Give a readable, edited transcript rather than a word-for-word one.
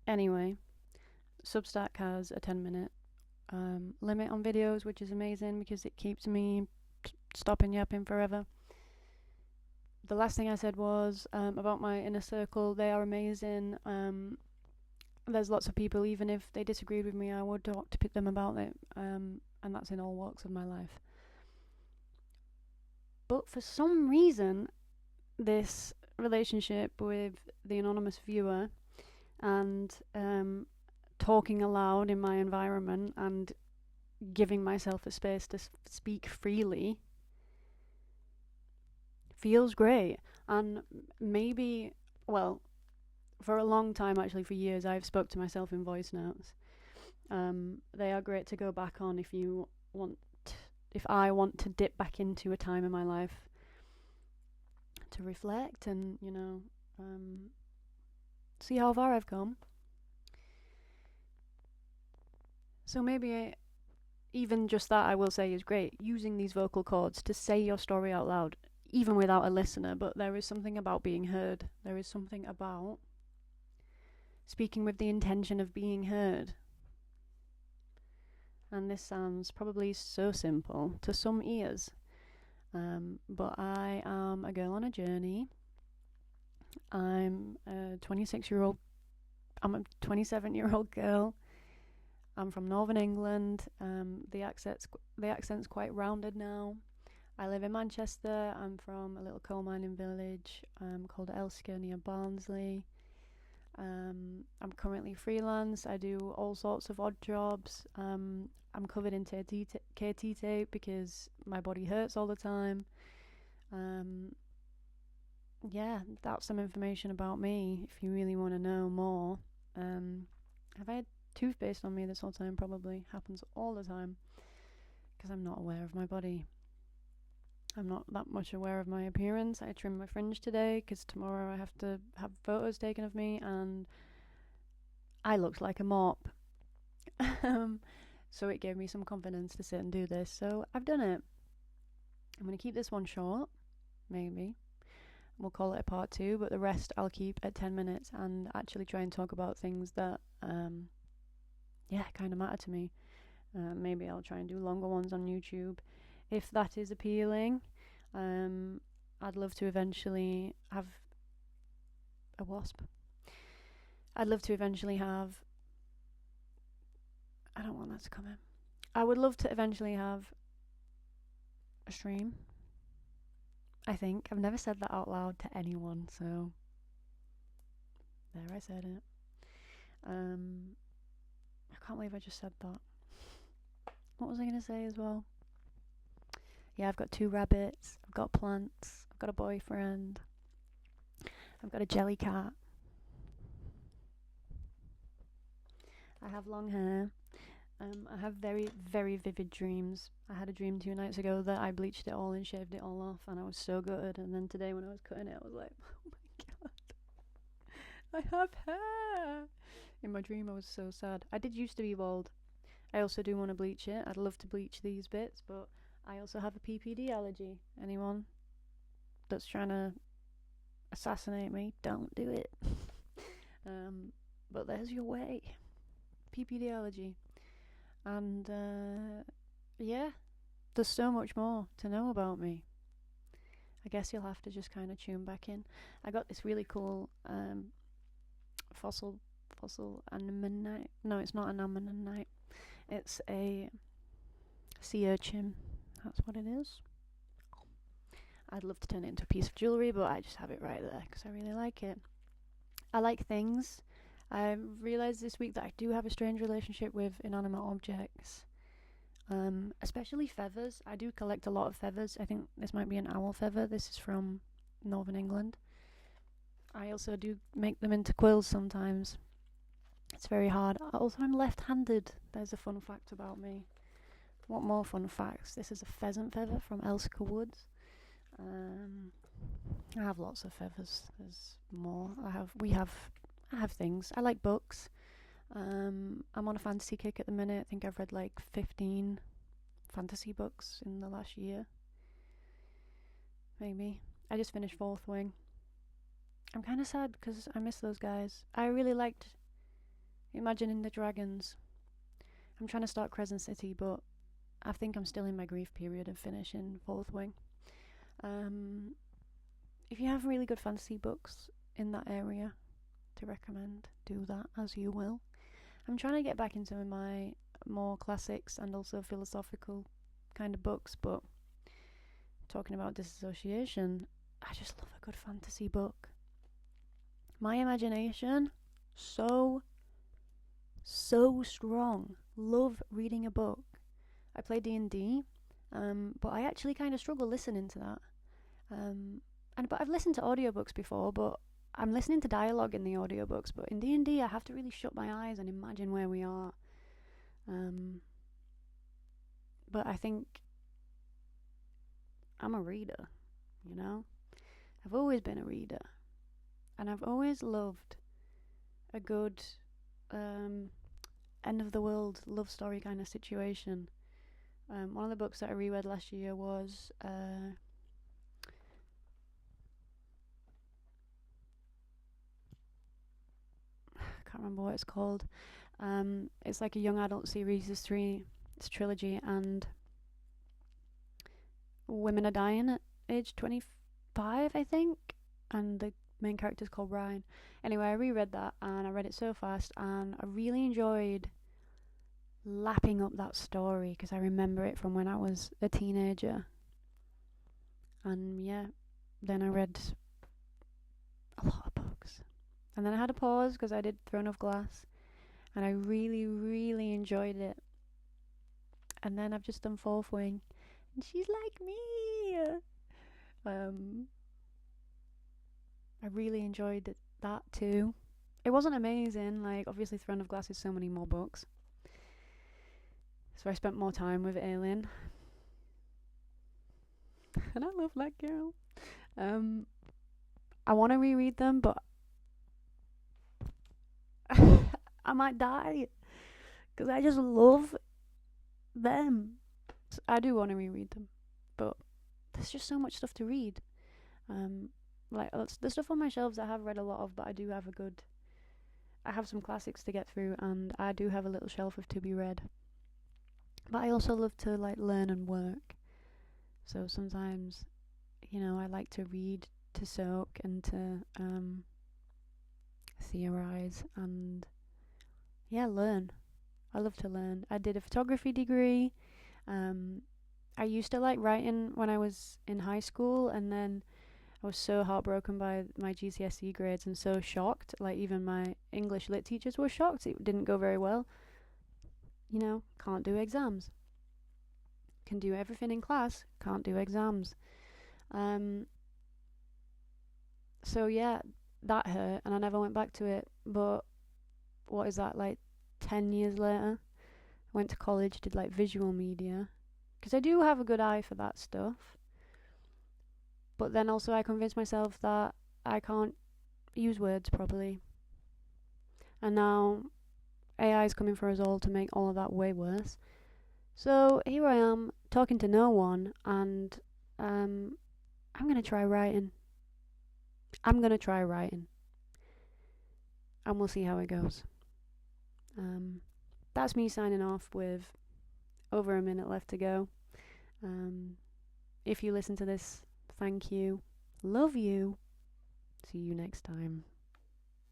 Anyway, Substack has a 10-minute limit on videos, which is amazing because it keeps me stopping yapping forever. The last thing I said was about my inner circle. They are amazing. There's lots of people, even if they disagreed with me, I would talk to them about it, and that's in all walks of my life. But for some reason, this relationship with the anonymous viewer and talking aloud in my environment and giving myself a space to speak freely feels great. And maybe, well, for a long time, actually, for years, I've spoke to myself in voice notes. They are great to go back on if you want, if I want to dip back into a time in my life to reflect and, see how far I've come. So maybe even just that, I will say, is great. Using these vocal cords to say your story out loud, even without a listener, but there is something about being heard. There is something about speaking with the intention of being heard. And this sounds probably so simple to some ears, but I am a girl on a journey. I'm a 26-year-old. I'm a 27-year-old girl. I'm from Northern England. The accent's quite rounded now. I live in Manchester. I'm from a little coal mining village called Elsker near Barnsley. I'm currently freelance. I do all sorts of odd jobs. I'm covered in KT tape because my body hurts all the time. Yeah, that's some information about me if you really want to know more. Have I had toothpaste on me this whole time? Probably. Happens all the time because I'm not aware of my body. I'm not that much aware of my appearance. I trimmed my fringe today because tomorrow I have to have photos taken of me and I looked like a mop. So it gave me some confidence to sit and do this. So I've done it. I'm going to keep this one short, maybe. We'll call it a part 2, but the rest I'll keep at 10 minutes and actually try and talk about things that, kind of matter to me. Maybe I'll try and do longer ones on YouTube. If that is appealing, I'd love to eventually have a wasp. I'd love to eventually have. I don't want that to come in. I would love to eventually have a stream. I think. I've never said that out loud to anyone, so there I said it. I can't believe I just said that. What was I going to say as well? Yeah, I've got 2 rabbits, I've got plants, I've got a boyfriend, I've got a jelly cat. I have long hair. I have very, very vivid dreams. I had a dream 2 nights ago that I bleached it all and shaved it all off, and I was so gutted. And then today, when I was cutting it, I was like, oh my god, I have hair. In my dream, I was so sad. I did used to be bald. I also do want to bleach it. I'd love to bleach these bits, but I also have a PPD allergy. Anyone that's trying to assassinate me, don't do it. But there's your way. PPD allergy. And yeah, there's so much more to know about me. I guess you'll have to just kind of tune back in. I got this really cool fossil anemonite. No, it's not an ammonite. It's a sea urchin. That's what it is. I'd love to turn it into a piece of jewellery, but I just have it right there because I really like it. I like things. I realised this week that I do have a strange relationship with inanimate objects, especially feathers. I do collect a lot of feathers. I think this might be an owl feather. This is from Northern England. I also do make them into quills sometimes. It's very hard. Also, I'm left-handed. There's a fun fact about me. What more fun facts? This is a pheasant feather from Elsker Woods. I have lots of feathers. There's more. I have things. I like books. I'm on a fantasy kick at the minute. I think I've read like 15 fantasy books in the last year. Maybe. I just finished Fourth Wing. I'm kind of sad because I miss those guys. I really liked Imagining the Dragons. I'm trying to start Crescent City, but I think I'm still in my grief period of finishing Fourth Wing. If you have really good fantasy books in that area to recommend, do that as you will. I'm trying to get back into my more classics and also philosophical kind of books, but talking about disassociation, I just love a good fantasy book. My imagination, so strong. Love reading a book. I play D&D, but I actually kind of struggle listening to that. But I've listened to audiobooks before, but I'm listening to dialogue in the audiobooks. But in D&D, I have to really shut my eyes and imagine where we are. But I think I'm a reader, you know? I've always been a reader. And I've always loved a good end of the world love story kind of situation. One of the books that I reread last year was I can't remember what it's called. It's like a young adult series. It's a trilogy, and women are dying at age 25, I think, and the main character's called Ryan. Anyway, I reread that, and I read it so fast, and I really enjoyed lapping up that story because I remember it from when I was a teenager. And yeah, then I read a lot of books, and then I had a pause because I did Throne of Glass, and I really, really enjoyed it. And then I've just done Fourth Wing, and she's like me. I really enjoyed that too. It wasn't amazing, like obviously Throne of Glass is so many more books, so I spent more time with Aileen, and I love that girl. I want to reread them, but I might die because I just love them. So I do want to reread them, but there's just so much stuff to read. Like the stuff on my shelves I have read a lot of, but I have some classics to get through, and I do have a little shelf of to be read. But I also love to like learn and work. So sometimes, I like to read, to soak, and to theorize and learn. I love to learn. I did a photography degree. I used to like writing when I was in high school, and then I was so heartbroken by my GCSE grades and so shocked. Like even my English lit teachers were shocked. It didn't go very well. Can't do exams. Can do everything in class. Can't do exams. So yeah, that hurt, and I never went back to it. But what is that, like 10 years later? I went to college, did like visual media, because I do have a good eye for that stuff. But then also I convinced myself that I can't use words properly. And now AI is coming for us all to make all of that way worse. So here I am, talking to no one, and I'm going to try writing. And we'll see how it goes. That's me signing off with over a minute left to go. If you listen to this, thank you. Love you. See you next time.